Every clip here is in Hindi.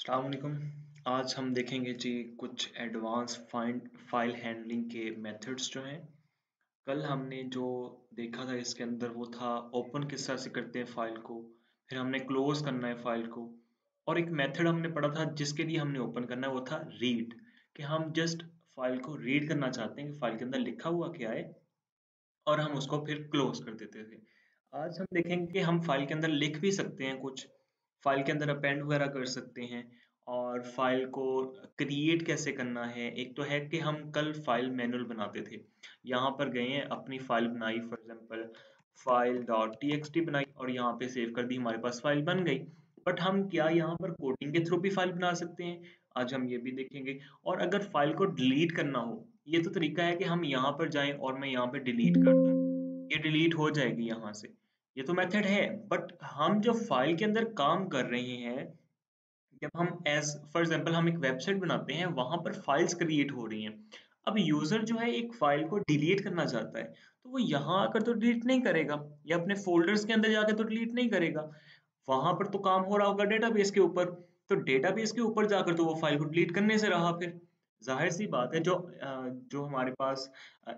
अस्सलाम वालेकुम। आज हम देखेंगे जी कुछ एडवांस फाइल हैंडलिंग के मेथड्स जो हैं। कल हमने जो देखा था इसके अंदर वो था ओपन किस तरह से करते हैं फाइल को, फिर हमने क्लोज करना है फाइल को, और एक मेथड हमने पढ़ा था जिसके लिए हमने ओपन करना है वो था रीड, कि हम जस्ट फाइल को रीड करना चाहते हैं कि फाइल के अंदर लिखा हुआ क्या है और हम उसको फिर क्लोज कर देते थे। आज हम देखेंगे कि हम फाइल के अंदर लिख भी सकते हैं कुछ, फाइल के अंदर अपेंड वगैरह कर सकते हैं और फाइल को क्रिएट कैसे करना है। एक तो है कि हम कल फाइल मैनुअल बनाते थे, यहाँ पर गए हैं अपनी फाइल बनाई, for example file dot TXT बनाई और यहाँ पे सेव कर दी, हमारे पास फाइल बन गई। बट हम क्या यहाँ पर कोडिंग के थ्रू भी फाइल बना सकते हैं, आज हम ये भी देखेंगे। और अगर फाइल को डिलीट करना हो, ये तो तरीका है कि हम यहाँ पर जाएं और मैं यहाँ पे डिलीट कर दूं, ये डिलीट हो जाएगी यहाँ से, ये तो मेथड है। बट हम जो फाइल के अंदर काम कर रहे हैं, जब हम एज फॉर एग्जांपल हम एक वेबसाइट बनाते हैं, वहां पर फाइल्स क्रिएट हो रही हैं। अब यूजर जो है एक फाइल को डिलीट करना चाहता है, तो वो यहाँ आकर तो डिलीट नहीं करेगा या अपने फोल्डर्स के अंदर जाकर तो डिलीट नहीं करेगा, वहां पर तो काम हो रहा होगा डेटाबेस के ऊपर। तो डेटाबेस के ऊपर जाकर तो वो फाइल को डिलीट करने से रहा। फिर जाहिर सी बात है, जो हमारे पास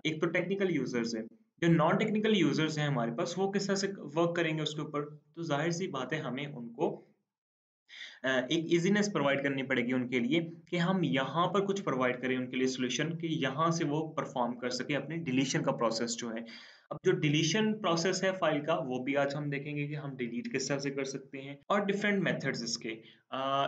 एक तो टेक्निकल यूजर्स है, जो नॉन टेक्निकल यूजर्स हैं हमारे पास, वो किस तरह से वर्क करेंगे उसके ऊपर। तो जाहिर सी बात है हमें उनको एक ईज़ीनेस प्रोवाइड करनी पड़ेगी उनके लिए, कि हम यहाँ पर कुछ प्रोवाइड करें उनके लिए सॉल्यूशन, कि यहाँ से वो परफॉर्म कर सके अपनी डिलीशन का प्रोसेस जो है। अब जो डिलीशन प्रोसेस है फाइल का, वो भी आज हम देखेंगे कि हम डिलीट किस तरह से कर सकते हैं और डिफरेंट मेथड्स इसके।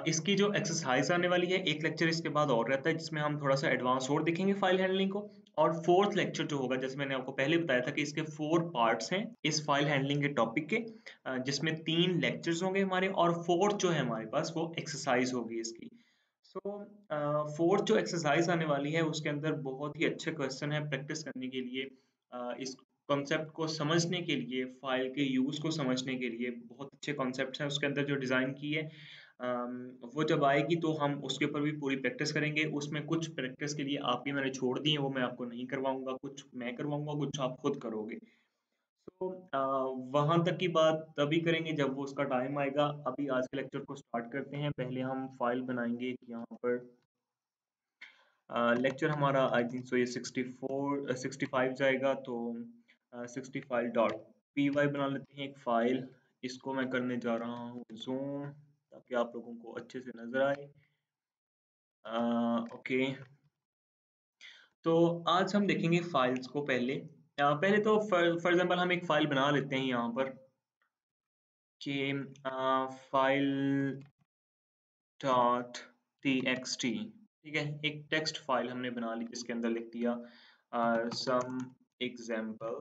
इसकी जो एक्सरसाइज आने वाली है, एक लेक्चर इसके बाद और रहता है जिसमें हम थोड़ा सा एडवांस और देखेंगे फाइल हैंडलिंग को। और फोर्थ लेक्चर जो होगा, जैसे मैंने आपको पहले बताया था कि इसके 4 पार्ट्स हैं इस फाइल हैंडलिंग के टॉपिक के, जिसमें 3 लेक्चर्स होंगे हमारे और फोर्थ जो है हमारे पास वो एक्सरसाइज होगी इसकी। सो फोर्थ जो एक्सरसाइज आने वाली है उसके अंदर बहुत ही अच्छे क्वेश्चन है प्रैक्टिस करने के लिए, इस कॉन्सेप्ट को समझने के लिए, फाइल के यूज को समझने के लिए बहुत अच्छे कॉन्सेप्ट्स हैं उसके अंदर जो डिजाइन की है। वो जब आएगी तो हम उसके ऊपर भी पूरी प्रैक्टिस करेंगे। उसमें कुछ प्रैक्टिस के लिए आपकी मैंने छोड़ दी है, वो मैं आपको नहीं करवाऊंगा, कुछ मैं करवाऊंगा, कुछ आप खुद करोगे। तो वहां तक की बात तभी करेंगे जब वो उसका टाइम आएगा। अभी आज के लेक्चर को स्टार्ट करते हैं। पहले हम फाइल बनाएंगे एक यहाँ पर। लेक्चर हमारा आई थिंक सो ये 65 जाएगा, तो 65.py बना लेते हैं एक फाइल। इसको मैं करने जा रहा हूँ जूम, ताकि आप लोगों को अच्छे से नजर आए। ओके, तो आज हम देखेंगे फाइल्स को। पहले तो फॉर एग्जांपल हम एक फाइल बना लेते हैं यहाँ पर, कि फाइल डॉट टीएक्सटी, ठीक है, एक टेक्स्ट फाइल हमने बना ली जिसके अंदर लिख दिया सम एग्जाम्पल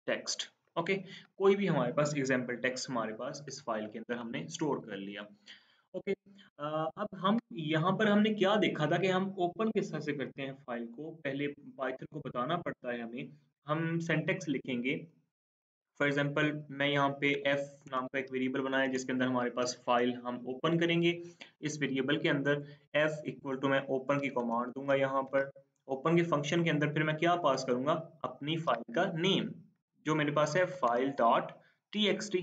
टेक्स्ट। ओके, कोई भी हमारे पास एग्जाम्पल टेक्स्ट हमारे पास इस फाइल के अंदर हमने स्टोर कर लिया। ओके, अब हम यहाँ पर हमने क्या देखा था कि हम ओपन किस तरह से करते हैं फाइल को। पहले पाइथन को बताना पड़ता है हमें। हम सिंटेक्स लिखेंगे। फॉर एग्जांपल मैं यहाँ पे f नाम का एक वेरिएबल बनाया जिसके अंदर हमारे पास फाइल हम ओपन करेंगे। इस वेरिएबल के अंदर f इक्वल टू मैं ओपन की कमांड दूंगा, यहाँ पर ओपन के फंक्शन के अंदर फिर मैं क्या पास करूंगा, अपनी फाइल का नेम जो मेरे पास है file dot TXT.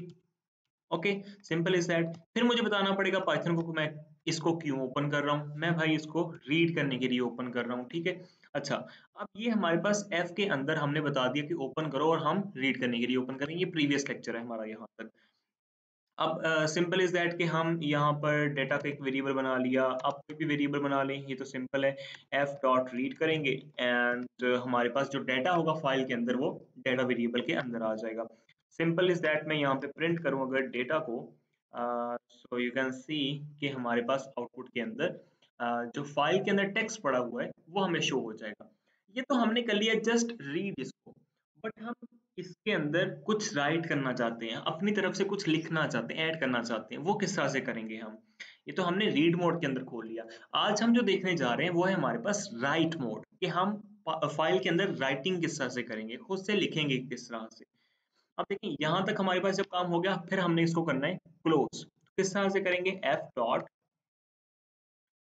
Okay, simple is that. फिर मुझे बताना पड़ेगा पाइथन को कि मैं इसको क्यों ओपन कर रहा हूँ। मैं भाई इसको रीड करने के लिए ओपन कर रहा हूँ, ठीक है। अच्छा, अब ये हमारे पास एफ के अंदर हमने बता दिया कि ओपन करो और हम रीड करने के लिए ओपन करेंगे। ये प्रीवियस लेक्चर है हमारा यहाँ तक। अब सिंपल इज दैट कि हम यहाँ पर डेटा का एक वेरिएबल बना लिया। आप कोई भी वेरिएबल बना लें, ये तो सिंपल है। एफ डॉट रीड करेंगे एंड हमारे पास जो डेटा होगा फाइल के अंदर वो डेटा वेरिएबल के अंदर आ जाएगा। Simple is that. मैं यहाँ पे प्रिंट करूँ अगर डेटा को, सो यू कैन सी कि हमारे पास आउटपुट के अंदर जो फाइल के अंदर टेक्स्ट पड़ा हुआ है वो हमें शो हो जाएगा। ये तो हमने कर लिया जस्ट रीड इसको। बट हम इसके अंदर कुछ राइट करना चाहते हैं, अपनी तरफ से कुछ लिखना चाहते हैं, ऐड करना चाहते हैं, वो किस तरह से करेंगे हम। ये तो हमने रीड मोड के अंदर खोल लिया। आज हम जो देखने जा रहे हैं वो है हमारे पास राइट मोड, कि हम फाइल के अंदर राइटिंग किस तरह से करेंगे, खुद से लिखेंगे किस तरह से। अब देखिए यहाँ तक हमारे पास जब काम हो गया, फिर हमने इसको करना है क्लोज। किस तरह से करेंगे, एफ डॉट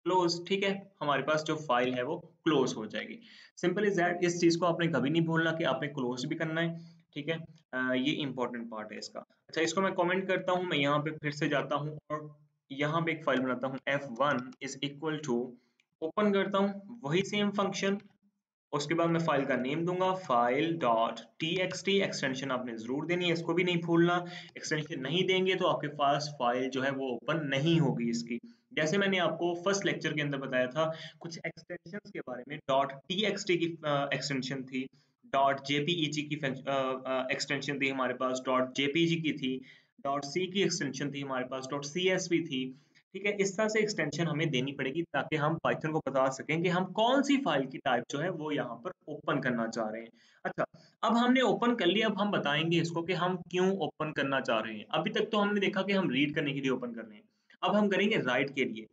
क्लोज, ठीक है। हमारे पास जो फाइल है वो क्लोज हो जाएगी। Simple is that. इस चीज को आपने कभी नहीं भूलना कि आपने क्लोज भी करना है, ठीक है। ये इंपॉर्टेंट पार्ट है इसका। अच्छा, इसको मैं कमेंट करता हूँ, मैं यहाँ पे फिर से जाता हूँ और यहाँ पे एक फाइल बनाता हूँ f1 is equal to, open करता हूँ वही सेम फंक्शन, उसके बाद मैं फाइल का नेम दूंगा फाइल डॉट txt, एक्सटेंशन आपने जरूर देनी है, इसको भी नहीं भूलना, एक्सटेंशन नहीं देंगे तो आपके पास फाइल जो है वो ओपन नहीं होगी इसकी। जैसे मैंने आपको फर्स्ट लेक्चर के अंदर बताया था कुछ एक्सटेंशंस के बारे में, डॉट txt की एक्सटेंशन थी, डॉट jpeg की एक्सटेंशन थी हमारे पास, डॉट jpg की थी, डॉट c की एक्सटेंशन थी हमारे पास, डॉट csv थी। ठीक है, इस तरह से एक्सटेंशन हमें देनी पड़ेगी ताकि हम पाइथन को बता सकें कि हम कौन सी फाइल की टाइप जो है वो यहाँ पर ओपन करना चाह रहे हैं। अच्छा, अब हमने ओपन कर लिया, अब हम बताएंगे इसको कि हम क्यों ओपन करना चाह रहे हैं। अभी तक तो हमने देखा कि हम रीड करने के लिए ओपन कर रहे हैं, अब हम करेंगे राइट के लिए।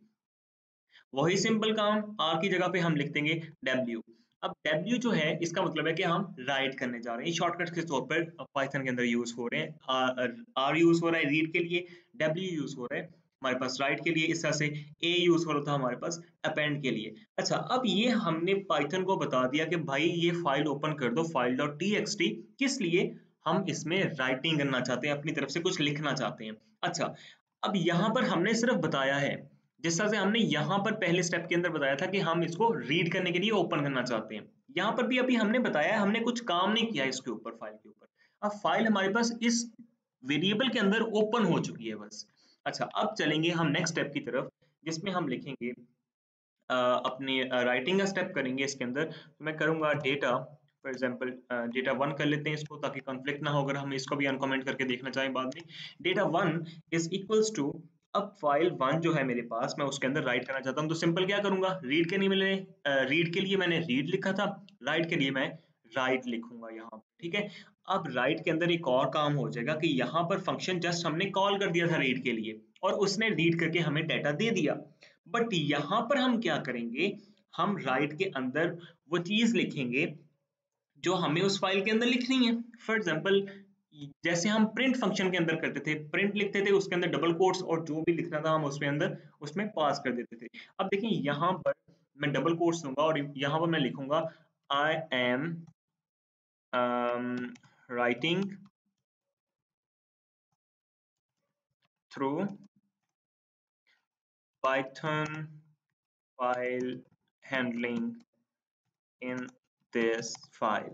वही सिंपल काम, आर की जगह पे हम लिख देंगे डब्ल्यू। अब डब्ल्यू जो है इसका मतलब है कि हम राइट करने जा रहे हैं, शॉर्टकट के तौर पर पाइथन के अंदर यूज हो रहे हैं। आर यूज हो रहा है रीड के लिए, डब्ल्यू यूज हो रहा है हमारे पास राइट के लिए, इस तरह से ए यूज हो रहा था हमारे पास अपेंड के लिए। अच्छा, अब ये हमने पाइथन को बता दिया कि भाई ये फाइल ओपन कर दो, फाइल डॉट टी, किस लिए, हम इसमें राइटिंग करना चाहते हैं, अपनी तरफ से कुछ लिखना चाहते हैं। अच्छा, अब यहाँ पर हमने सिर्फ बताया है, जिस तरह से हमने यहाँ पर पहले स्टेप के अंदर बताया था कि हम इसको रीड करने के लिए ओपन करना चाहते हैं, यहाँ पर भी अभी हमने बताया है, हमने कुछ काम नहीं किया इसके ऊपर, फाइल के ऊपर। अब फाइल हमारे पास इस वेरिएबल के अंदर ओपन हो चुकी है बस। अच्छा, अब चलेंगे हम नेक्स्ट स्टेप की तरफ, जिसमें हम लिखेंगे अपनी राइटिंग का स्टेप करेंगे इसके अंदर। तो मैं करूंगा डेटा, फॉर एग्जांपल डेटा 1 कर लेते हैं इसको, ताकि कॉन्फ्लिक्ट ना हो अगर हम इसको भी अनकमेंट करके देखना चाहें बाद में। डेटा 1 इज इक्वल्स टू, अब फाइल 1 जो है मेरे पास, मैं उसके अंदर राइट करना चाहता हूँ, तो सिंपल क्या करूंगा, रीड के लिए मैंने रीड के लिए मैंने रीड लिखा था, राइट के लिए मैं राइट लिखूंगा यहाँ पे, ठीक है। अब राइट के अंदर एक और काम हो जाएगा कि यहाँ पर फंक्शन जस्ट हमने कॉल कर दिया था रीड के लिए, और उसने रीड करके हमें डाटा दे दिया। बट यहाँ पर हम क्या करेंगे, हम राइट के अंदर वो चीज लिखेंगे जो हमें उस फाइल के अंदर लिखनी है। फॉर एग्जाम्पल, जैसे हम प्रिंट फंक्शन के अंदर करते थे, प्रिंट लिखते थे, उसके अंदर डबल कोट्स और जो भी लिखना था हम उसमें अंदर उसमें पास कर देते थे। अब देखिए यहाँ पर मैं डबल कोट्स दूंगा और यहाँ पर मैं लिखूंगा आई am writing through Python file handling in this file.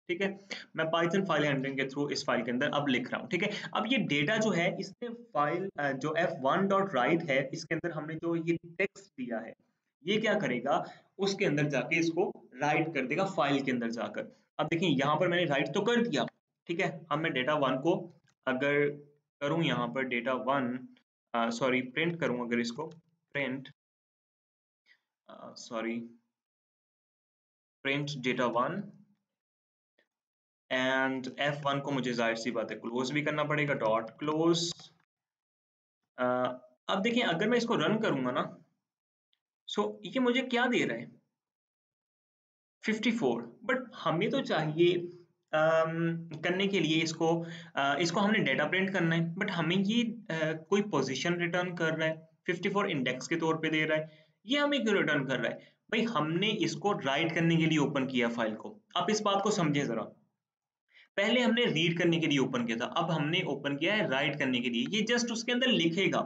ठीक है, मैं पाइथन फाइल हैंडलिंग के थ्रू इस फाइल के अंदर अब लिख रहा हूँ। ठीक है, अब ये डेटा जो है इसने फाइल जो f1 डॉट राइट है, इसके अंदर हमने जो ये टेक्स्ट दिया है, ये क्या करेगा, उसके अंदर जाके इसको राइट कर देगा फाइल के अंदर जाकर। अब देखिए यहाँ पर मैंने राइट तो कर दिया, ठीक है। अब मैं डेटा 1 को अगर करूँ, यहाँ पर डेटा 1 सॉरी प्रिंट करूँ, अगर इसको print sorry print data 1 and F1 को मुझे जाहिर सी बात है क्लोज भी करना पड़ेगा, डॉट क्लोज। अब देखिए अगर मैं इसको रन करूंगा ना, सो ये मुझे क्या दे रहा है, 54। बट हमें तो चाहिए करने के लिए इसको इसको हमने डेटा प्रिंट करना है, बट हमें ये कोई पोजीशन रिटर्न कर रहा है, 54 इंडेक्स के तौर पे दे रहा है, ये हमें क्यों रिटर्न कर रहा है। भाई हमने इसको राइट करने के लिए ओपन किया फाइल को, आप इस बात को समझे जरा। पहले हमने रीड करने के लिए ओपन किया था, अब हमने ओपन किया है राइट करने के लिए। ये जस्ट उसके अंदर लिखेगा,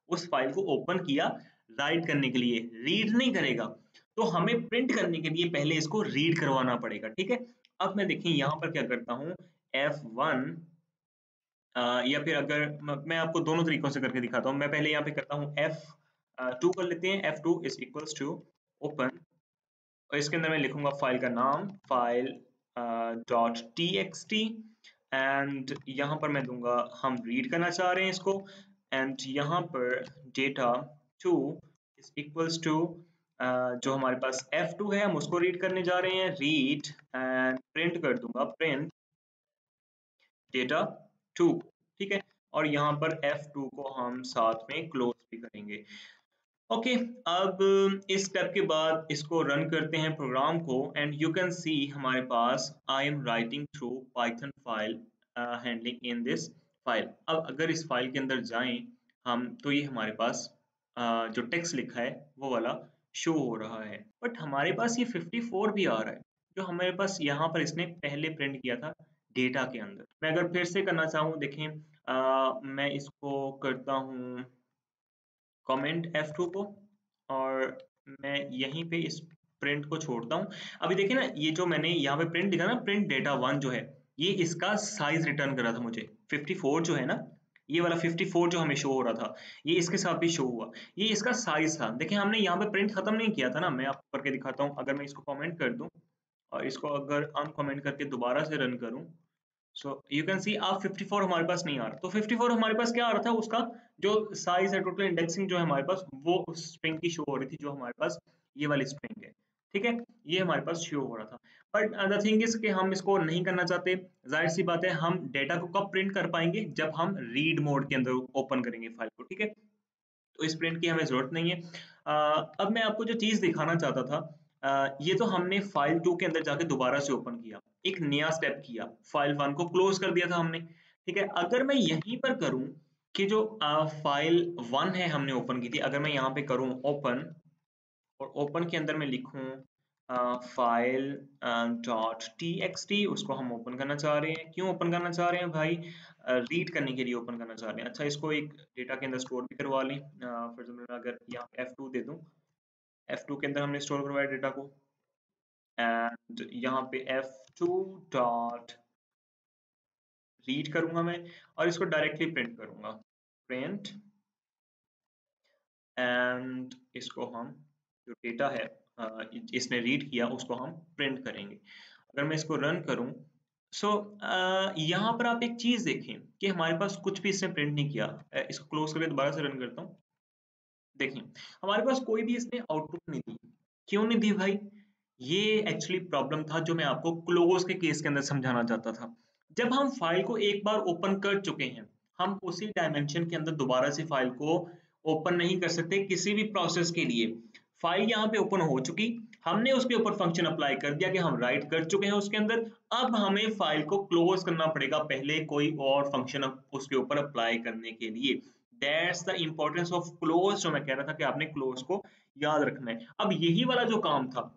उस फाइल को ओपन किया राइट करने के लिए, रीड नहीं करेगा। तो हमें प्रिंट करने के लिए पहले इसको रीड करवाना पड़ेगा, ठीक है। अब मैं देखिए यहाँ पर क्या करता हूँ, F1 या फिर अगर मैं आपको दोनों तरीकों से करके दिखाता हूँ। मैं पहले यहाँ पे करता हूँ F2 कर लेते हैं, F2 is equals to open, और इसके अंदर मैं लिखूंगा फाइल का नाम, फाइल डॉट txt, एंड यहाँ पर मैं दूंगा हम रीड करना चाह रहे हैं इसको, एंड यहाँ पर डेटा 2 इज इक्वल्स टू जो हमारे पास F2 है हम उसको रीड करने जा रहे हैं, रीड, एंड प्रिंट कर दूंगा प्रिंट डेटा 2, ठीक है। और यहाँ पर F2 को हम साथ में क्लोज भी करेंगे। ओके, अब इस स्टेप के बाद इसको रन करते हैं प्रोग्राम को, एंड यू कैन सी हमारे पास I am writing through Python file handling in this file. अब अगर इस फाइल के अंदर जाएं हम, तो ये हमारे पास जो टेक्स्ट लिखा है वो वाला शो हो रहा है, बट हमारे पास ये 54 भी आ रहा है, जो हमारे पास यहाँ पर इसने पहले प्रिंट किया था डेटा के अंदर। मैं अगर फिर से करना चाहूँ, देखें मैं इसको करता हूँ कमेंट F2 को, और मैं यहीं पे इस प्रिंट को छोड़ता हूँ। अभी देखिए ना, ये जो मैंने यहाँ पे प्रिंट लिखा ना, प्रिंट डेटा 1 जो है, ये इसका साइज रिटर्न कर रहा था मुझे। 54 जो है ना, ये वाला 54 जो हमें शो हो रहा था, ये इसके साथ भी शो हुआ, ये इसका साइज था। देखिए हमने यहाँ पे प्रिंट खत्म नहीं किया था ना, मैं आपको करके दिखाता हूँ। अगर मैं इसको कमेंट कर दूं और इसको अगर अनकमेंट करके दोबारा से रन करूं, सो यू कैन सी अब 54 हमारे पास नहीं आ रहा। तो 54 हमारे पास क्या आ रहा था, उसका जो साइज है, टोटल इंडेक्सिंग जो है हमारे पास, वो उस स्ट्रिंग की शो हो रही थी जो हमारे पास ये वाली स्ट्रिंग है। ठीक है, ये हमारे पास शो हो रहा था। बट द थिंग इज कि हम इसको नहीं करना चाहते। जाहिर सी बात है, हम डेटा को कब प्रिंट कर पाएंगे, जब हम रीड मोड के अंदर ओपन करेंगे फाइल को। ठीक है, तो इस प्रिंट की हमें जरूरत नहीं है। अब मैं आपको जो चीज दिखाना चाहता था, ये तो हमने फाइल 2 के अंदर जाके दोबारा से ओपन किया, एक नया स्टेप किया, फाइल 1 को क्लोज कर दिया था हमने। ठीक है, अगर मैं यहीं पर करूं कि जो फाइल 1 है हमने ओपन की थी, अगर मैं यहाँ पे करूं ओपन, और ओपन के अंदर मैं लिखूं फाइल डॉट टी उसको हम ओपन करना चाह रहे हैं। क्यों ओपन करना चाह रहे हैं भाई? रीड करने के लिए ओपन करना चाह रहे हैं। अच्छा, इसको एक डेटा के अंदर स्टोर भी करवा लें। फॉर एग्जाम्पल मैं अगर यहाँ F2 दे दूं, F2 के अंदर हमने स्टोर करवाया डेटा को, एंड यहाँ पे F2 डॉट रीड करूंगा मैं, और इसको डायरेक्टली प्रिंट करूंगा, प्रिंट, एंड इसको हम जो डेटा है इसने रीड किया उसको हम प्रिंट करेंगे। अगर मैं इसको रन करूं, सो यहाँ पर आप एक चीज देखें कि हमारे पास कुछ भी इसने प्रिंट नहीं किया। इसको क्लोज करके दोबारा से रन करता हूँ। देखिए, हमारे पास कोई भी इसने आउटपुट नहीं दी। क्यों नहीं दी भाई? ये एक्चुअली प्रॉब्लम था जो मैं आपको क्लोज के केस के अंदर समझाना चाहता था। जब हम फाइल को एक बार ओपन कर चुके हैं, हम उसी डायमेंशन के अंदर दोबारा से फाइल को ओपन नहीं कर सकते किसी भी प्रोसेस के लिए। फाइल यहाँ पे ओपन हो चुकी, हमने उसके ऊपर फंक्शन अप्लाई कर दिया कि हम राइट कर चुके हैं उसके अंदर। अब हमें फाइल को क्लोज करना पड़ेगा पहले कोई और फंक्शन उसके ऊपर अप्लाई करने के लिए। That's the importance of close, जो मैं कह रहा था कि आपने क्लोज को याद रखना है। अब यही वाला जो काम था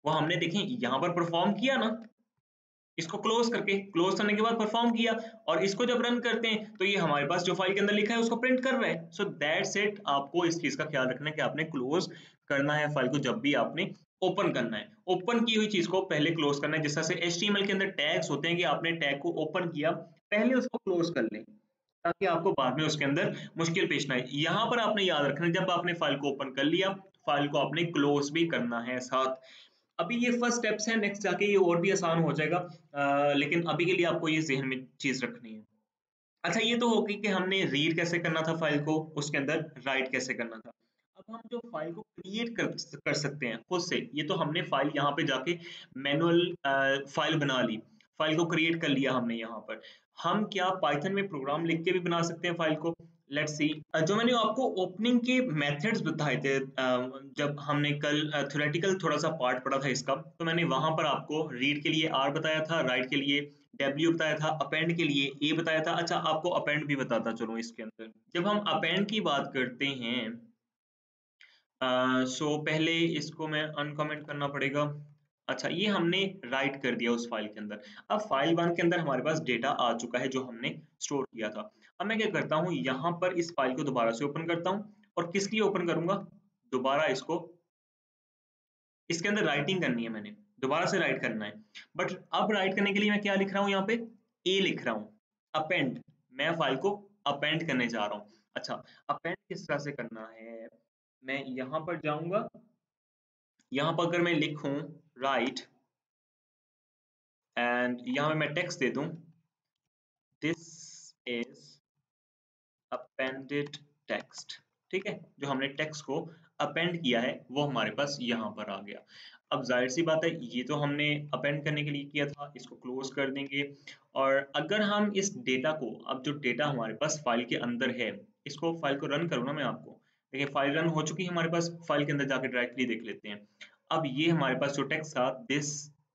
वो हमने देखें यहाँ पर परफॉर्म किया ना, इसको क्लोज करके, क्लोज करने के बाद परफॉर्म किया, और इसको जब रन करते हैं तो ये हमारे पास जो फाइल के अंदर लिखा है उसको प्रिंट कर रहा है। सो दैट्स इट, आपको इस चीज का ख्याल रखना है कि आपने क्लोज करना है फाइल को जब भी आपने ओपन करना है। ओपन की हुई चीज को पहले क्लोज करना है। जिस तरह से HTML के अंदर टैग्स होते हैं कि आपने टैग को ओपन किया, पहले उसको क्लोज कर लें ताकि आपको बाद में उसके अंदर मुश्किल पेश ना आए। यहाँ पर आपने याद रखना है, जब आपने फाइल को ओपन कर लिया, फाइल को आपने क्लोज भी करना है साथ। अभी ये फर्स्ट स्टेप्स हैं, नेक्स्ट जाके ये और भी आसान हो जाएगा। लेकिन अभी के लिए आपको ये जहन में चीज रखनी है। अच्छा, ये तो हो गई कि हमने रीड कैसे करना था फाइल को, उसके अंदर राइट कैसे करना था। अब हम जो फाइल को क्रिएट कर सकते हैं खुद से, ये तो हमने फाइल यहाँ पे जाके मैनुअल फाइल बना ली, फाइल को क्रिएट कर लिया हमने यहाँ पर। हम क्या पाइथन में प्रोग्राम लिख के भी बना सकते हैं फाइल को? Let's see. जो मैंने आपको ओपनिंग के मेथड्स बताए थे, जब हमने कल थ्योरेटिकल थोड़ा सा पार्ट पढ़ा था इसका, तो मैंने वहां पर आपको रीड के लिए R बताया था, राइट के लिए W बताया था, अपेंड के लिए A बताया था। अच्छा, आपको अपेंड भी बताता चलो इसके अंदर। जब हम अपेंड की बात करते हैं, सो पहले इसको मैं अनकमेंट करना पड़ेगा। अच्छा, ये हमने राइट कर दिया उस फाइल के अंदर। अब फाइल 1 के अंदर हमारे पास डेटा आ चुका है जो हमने स्टोर किया था। अब मैं क्या करता हूँ, यहाँ पर इस फाइल को दोबारा से ओपन करता हूँ, और किस लिए ओपन करूंगा? दोबारा इसको, इसके अंदर राइटिंग करनी है मैंने, दोबारा से राइट करना है। बट अब राइट करने के लिए मैं क्या लिख रहा हूँ, यहाँ पे A लिख रहा हूँ, अपेंड। मैं फाइल को अपेंड करने जा रहा हूँ। अच्छा, अपेंड किस तरह से करना है? मैं यहाँ पर जाऊंगा, यहाँ पर अगर मैं लिखूं राइट, एंड यहाँ पे मैं टेक्स्ट दे दूं दिस इज अपेंडेड टेक्स्ट। ठीक है, जो हमने टेक्स्ट को अपेंड किया है वो हमारे पास यहाँ पर आ गया। अब जाहिर सी बात है, ये तो हमने अपेंड करने के लिए किया था, इसको क्लोज कर देंगे। और अगर हम इस डेटा को, अब जो डेटा हमारे पास फाइल के अंदर है, इसको फाइल को रन करूँ ना मैं आपको, देखिए फाइल रन हो चुकी है हमारे पास। फाइल के अंदर जाके डायरेक्टली देख लेते हैं। अब ये हमारे पास जो टेक्स्ट था, दिस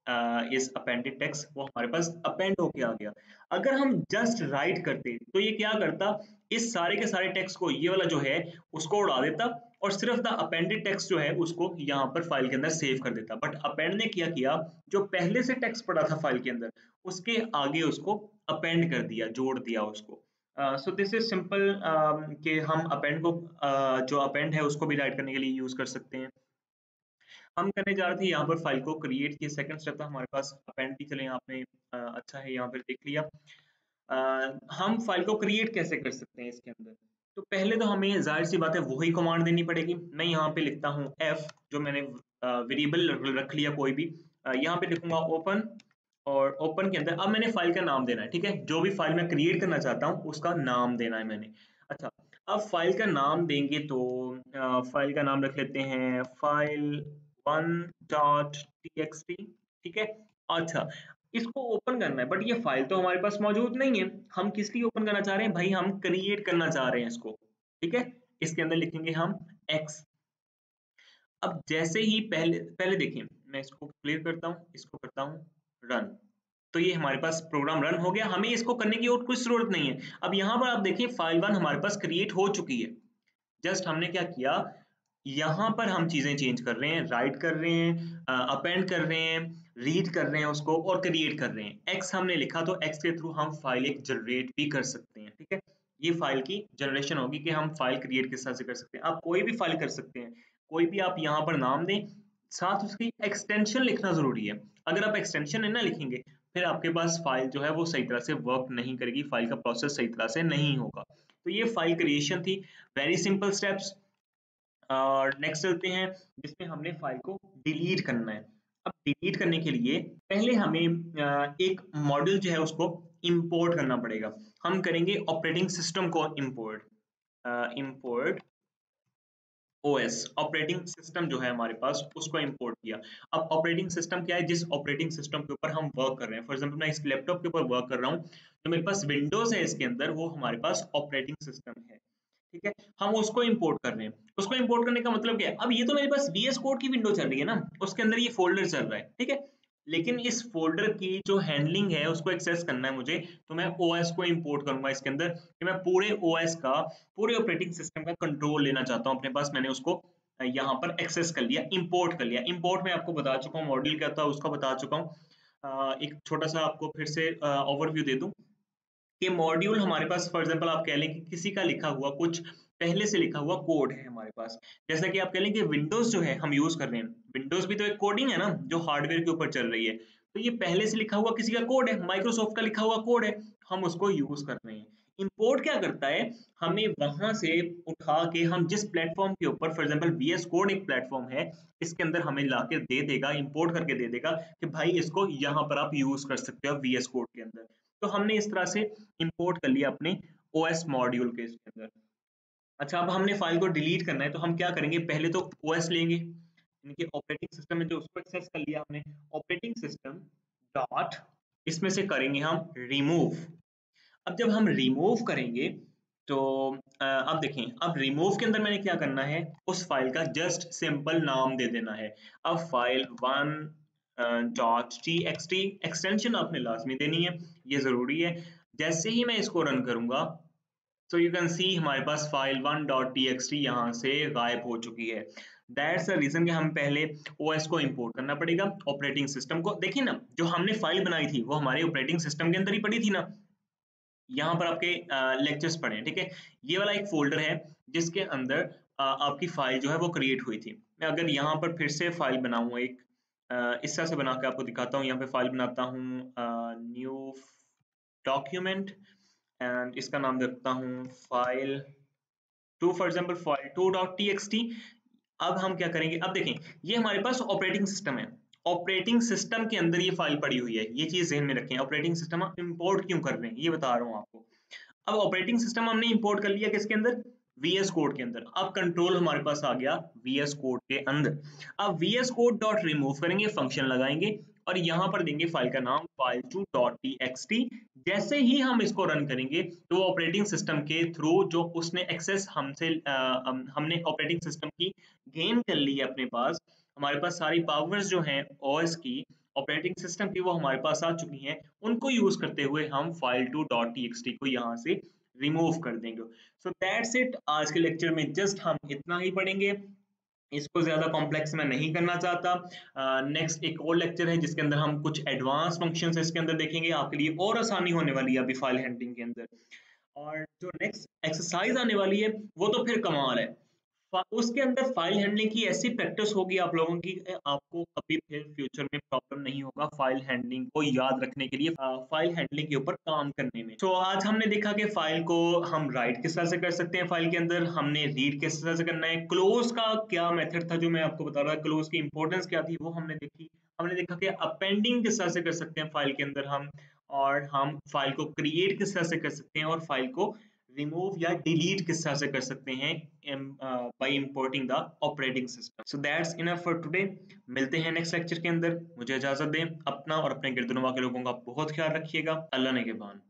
इज अपेंडेड टेक्स्ट, वो हमारे पास अपेंड होके आ गया। अगर हम जस्ट राइट करते तो ये क्या करता, इस सारे के सारे टेक्स्ट को, ये वाला जो है उसको उड़ा देता, और सिर्फ द अपेंडेड टेक्स्ट जो है उसको यहाँ पर फाइल के अंदर सेव कर देता। बट अपेंड ने क्या किया, जो पहले से टेक्स्ट पड़ा था फाइल के अंदर, उसके आगे उसको अपेंड कर दिया, जोड़ दिया उसको। सो दिस इज सिंपल कि हम अपेंड को जो अपेंड है उसको भी राइट करने के लिए यूज कर सकते हैं। हम करने जा रहे थे यहाँ पर फाइल को क्रिएट किए, सेकंड स्टेप था हमारे पास अपेंड की। चले आपने अच्छा है यहाँ पर देख लिया। हम फाइल को क्रिएट कैसे कर सकते हैं इसके अंदर। तो पहले तो हमें जाहिर सी बात है वही कमांड देनी पड़ेगी। मैं यहाँ पे लिखता हूँ f, जो मैंने वेरिएबल रख लिया कोई भी। यहाँ पे लिखूंगा ओपन, और ओपन के अंदर अब मैंने फाइल का नाम देना है। ठीक है, जो भी फाइल मैं क्रिएट करना चाहता हूँ उसका नाम देना है मैंने। अच्छा, अब फाइल का नाम देंगे तो फाइल का नाम रख लेते हैं फाइल 1.txt। ठीक है, अच्छा इसको ओपन करना है, बट ये फाइल तो हमारे पास मौजूद नहीं है। हम किस लिए ओपन करना चाह रहे हैं भाई, हम क्रिएट करना चाह रहे हैं इसको। ठीक है, इसके अंदर लिखेंगे हम x। अब जैसे ही पहले पहले देखिए, मैं इसको क्लियर करता हूँ, इसको करता हूँ रन, तो ये हमारे पास प्रोग्राम रन हो गया। हमें इसको करने की और कुछ जरूरत नहीं है। अब यहाँ पर आप देखिए फाइल 1 हमारे पास क्रिएट हो चुकी है। जस्ट हमने क्या किया, यहाँ पर हम चीजें चेंज कर रहे हैं, राइट कर रहे हैं, अपेंड कर रहे हैं, रीड कर रहे हैं उसको, और क्रिएट कर रहे हैं। एक्स हमने लिखा तो एक्स के थ्रू हम फाइल एक जनरेट भी कर सकते हैं। ठीक है, ये फाइल की जनरेशन होगी कि हम फाइल क्रिएट किस तरह से कर सकते हैं। आप कोई भी फाइल कर सकते हैं, कोई भी आप यहाँ पर नाम दें, साथ उसकी एक्सटेंशन लिखना जरूरी है। अगर आप एक्सटेंशन नहीं ना लिखेंगे, फिर आपके पास फाइल जो है वो सही तरह से वर्क नहीं करेगी, फाइल का प्रोसेस सही तरह से नहीं होगा। तो ये फाइल क्रिएशन थी, वेरी सिंपल स्टेप्स। और नेक्स्ट चलते हैं जिसमें हमने फाइल को डिलीट करना है। अब डिलीट करने के लिए पहले हमें एक मॉड्यूल जो है उसको इंपोर्ट करना पड़ेगा। हम करेंगे ऑपरेटिंग सिस्टम को import, import OS, operating system जो है हमारे पास उसको इंपोर्ट किया। अब ऑपरेटिंग सिस्टम क्या है, जिस ऑपरेटिंग सिस्टम के ऊपर हम वर्क कर रहे हैं। फॉर एग्जांपल मैं इस लैपटॉप के ऊपर वर्क कर रहा हूँ, तो मेरे पास विंडोज है, इसके अंदर वो हमारे पास ऑपरेटिंग सिस्टम है। ठीक है, हम उसको इंपोर्ट कर रहे हैं। उसको इंपोर्ट करने का मतलब क्या है, अब ये तो मेरे पास वीएस कोड की विंडो चल रही है ना, उसके अंदर ये फोल्डर चल रहा है। ठीक है, लेकिन इस फोल्डर की जो हैंडलिंग है उसको एक्सेस करना है मुझे, तो मैं ओएस को इंपोर्ट करूंगा इसके अंदर, कि मैं पूरे ओएस का, पूरे ऑपरेटिंग सिस्टम का कंट्रोल लेना चाहता हूँ अपने पास। मैंने उसको यहाँ पर एक्सेस कर लिया, इंपोर्ट कर लिया। इंपोर्ट में आपको बता चुका हूँ, मॉड्यूल क्या था उसका बता चुका हूँ। एक छोटा सा आपको फिर से ओवरव्यू दे दूं कि मॉड्यूल हमारे पास, फॉर एग्जांपल आप कह लें कि किसी का लिखा हुआ कुछ पहले से लिखा हुआ कोड है हमारे पास। जैसा कि आप कह लें कि विंडोज जो है हम यूज कर रहे हैं, विंडोज भी तो एक कोडिंग है ना जो हार्डवेयर के ऊपर चल रही है। तो ये पहले से लिखा हुआ किसी का कोड है, माइक्रोसॉफ्ट का लिखा हुआ कोड है, हम उसको यूज कर रहे हैं। इंपोर्ट क्या करता है, हमें वहां से उठा के हम जिस प्लेटफॉर्म के ऊपर, फॉर एग्जांपल वीएस कोड एक प्लेटफॉर्म है, इसके अंदर हमें लाके दे देगा, इंपोर्ट करके दे देगा कि भाई इसको यहाँ पर आप यूज कर सकते हो वीएस कोड के अंदर। तो हमने इस तरह से इंपोर्ट कर लिया अपने ओएस मॉड्यूल के इसके अंदर। अच्छा, अब हमने फाइल को डिलीट करना है, तो हम क्या करेंगे, पहले तो ओएस लेंगे, इनके ऑपरेटिंग सिस्टम में जो उसको एक्सेस कर लिया हमने, ऑपरेटिंग सिस्टम डॉट, इसमें से करेंगे हम रिमूव। अब जब हम रिमूव करेंगे तो अब देखें, अब रिमूव के अंदर मैंने क्या करना है, उस फाइल का जस्ट सिंपल नाम दे देना है। अब फाइल 1.txt एक्सटेंशन आपने लाजमी देनी है, ये जरूरी है। जैसे ही मैं इसको रन करूंगा, तो यू कैन सी हमारे पास फाइल 1.txt यहाँ से गायब हो चुकी है। दैट्स द रीजन कि हम पहले ओएस को इंपोर्ट करना पड़ेगा, ऑपरेटिंग सिस्टम को। देखिए ना, जो हमने फाइल बनाई थी वो हमारे ऑपरेटिंग सिस्टम के अंदर ही पड़ी थी ना। यहाँ पर आपके लेक्चर्स पढ़े हैं। ठीक है, ये वाला एक फोल्डर है जिसके अंदर आपकी फाइल जो है वो क्रिएट हुई थी। मैं अगर यहाँ पर फिर से फाइल बनाऊँ एक, इस तरह से बना के आपको दिखाता हूँ। यहाँ पे फाइल बनाता हूँ न्यू डॉक्यूमेंट, एंड इसका नाम देता हूँ file 2, for example file 2.txt। अब हम क्या करेंगे, अब देखें ये हमारे पास ऑपरेटिंग सिस्टम है, ऑपरेटिंग सिस्टम के अंदर ये फाइल पड़ी हुई है। ये चीज ध्यान में रखें, ऑपरेटिंग सिस्टम हम इंपोर्ट क्यों कर रहे हैं ये बता रहा हूँ आपको। अब ऑपरेटिंग सिस्टम हमने इंपोर्ट कर लिया किसके अंदर, वीएस कोड के अंदर। अब कंट्रोल हमारे पास आ गया वीएस कोड के अंदर। अब वीएस कोड डॉट रिमूव करेंगे, फंक्शन लगाएंगे, और यहाँ पर देंगे फाइल का नाम file2.txt। जैसे ही हम इसको रन करेंगे तो ऑपरेटिंग सिस्टम के थ्रू जो उसने एक्सेस हमसे हमने ऑपरेटिंग सिस्टम की गेन कर ली है अपने पास, हमारे पास सारी पावर्स जो हैं ओएस की, ऑपरेटिंग सिस्टम की, वो हमारे पास आ चुकी हैं। उनको यूज करते हुए हम file2.txt को यहाँ से रिमूव कर देंगे। सो दैट्स इट, आज के लेक्चर में जस्ट हम इतना ही पढ़ेंगे, इसको ज्यादा कॉम्प्लेक्स मैं नहीं करना चाहता। नेक्स्ट एक और लेक्चर है जिसके अंदर हम कुछ एडवांस फंक्शंस इसके अंदर देखेंगे, आपके लिए और आसानी होने वाली है अभी फाइल हैंडलिंग के अंदर। और जो नेक्स्ट एक्सरसाइज आने वाली है वो तो फिर कमाल है। उसके अंदर फाइल हैंडलिंग की ऐसी प्रैक्टिस होगी आप लोगों की, आपको कभी फिर फ्यूचर में प्रॉब्लम नहीं होगा फाइल हैंडलिंग को याद रखने के लिए, फाइल हैंडलिंग के ऊपर काम करने में। तो आज हमने देखा कि फाइल को हम राइट किस तरह से कर सकते हैं, फाइल के अंदर हमने रीड किस तरह से करना है, क्लोज का क्या मेथड था जो मैं आपको बता रहा था, क्लोज की इंपॉर्टेंस क्या थी वो हमने देखी। हमने देखा कि अपेंडिंग किस तरह से कर सकते हैं फाइल के अंदर हम, और हम फाइल को क्रिएट किस तरह से कर सकते हैं, और फाइल को रिमूव या डिलीट किस तरह से कर सकते हैं by importing the operating system. So that's enough for today. मिलते हैं नेक्स्ट लेक्चर के अंदर। मुझे इजाजत दें। अपना और अपने गिरदनुमा के लोगों का बहुत ख्याल रखिएगा। अल्लाह ने के बान।